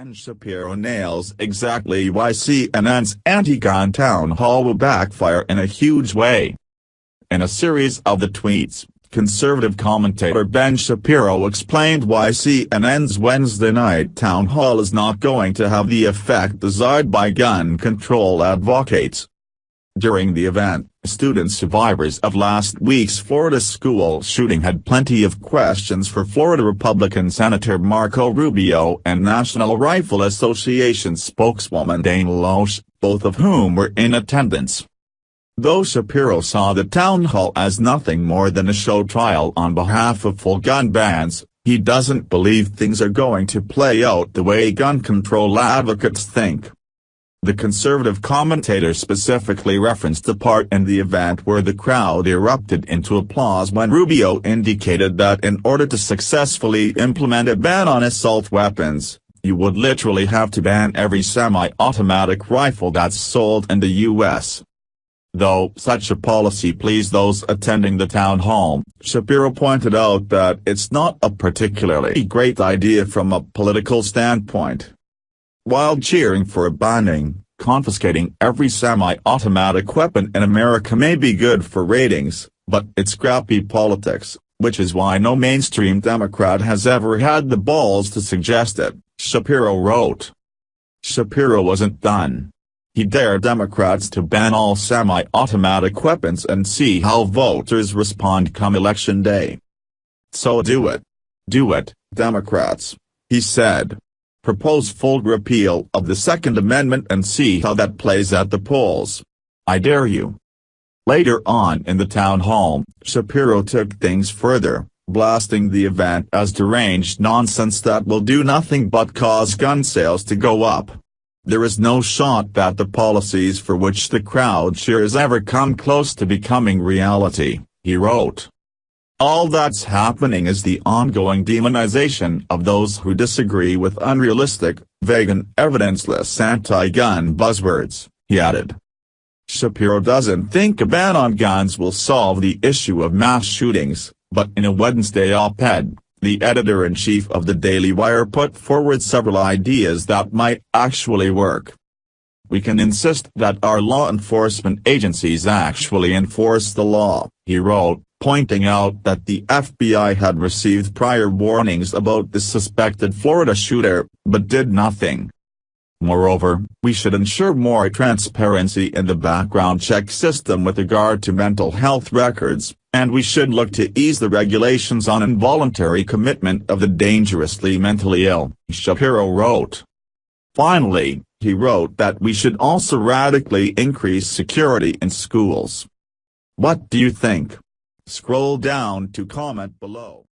Ben Shapiro nails exactly why CNN's anti-gun town hall will backfire in a huge way. In a series of the tweets, conservative commentator Ben Shapiro explained why CNN's Wednesday night town hall is not going to have the effect desired by gun control advocates. During the event, student survivors of last week's Florida school shooting had plenty of questions for Florida Republican Senator Marco Rubio and National Rifle Association spokeswoman DONAL, both of whom were in attendance. Though Shapiro saw the town hall as nothing more than a show trial on behalf of full gun bans, he doesn't believe things are going to play out the way gun control advocates think. The conservative commentator specifically referenced the part in the event where the crowd erupted into applause when Rubio indicated that in order to successfully implement a ban on assault weapons, you would literally have to ban every semi-automatic rifle that's sold in the U.S. Though such a policy pleased those attending the town hall, Shapiro pointed out that it's not a particularly great idea from a political standpoint. While cheering for banning, confiscating every semi-automatic weapon in America may be good for ratings, but it's scrappy politics, which is why no mainstream Democrat has ever had the balls to suggest it, Shapiro wrote. Shapiro wasn't done. He dared Democrats to ban all semi-automatic weapons and see how voters respond come Election Day. So do it. Do it, Democrats, he said. Propose full repeal of the Second Amendment and see how that plays at the polls. I dare you. Later on in the town hall, Shapiro took things further, blasting the event as deranged nonsense that will do nothing but cause gun sales to go up. There is no shot that the policies for which the crowd cheers ever come close to becoming reality, he wrote. All that's happening is the ongoing demonization of those who disagree with unrealistic, vague and evidenceless anti-gun buzzwords, he added. Shapiro doesn't think a ban on guns will solve the issue of mass shootings, but in a Wednesday op-ed, the editor-in-chief of the Daily Wire put forward several ideas that might actually work. We can insist that our law enforcement agencies actually enforce the law, he wrote, pointing out that the FBI had received prior warnings about the suspected Florida shooter, but did nothing. Moreover, we should ensure more transparency in the background check system with regard to mental health records, and we should look to ease the regulations on involuntary commitment of the dangerously mentally ill, Shapiro wrote. Finally, he wrote that we should also radically increase security in schools. What do you think? Scroll down to comment below.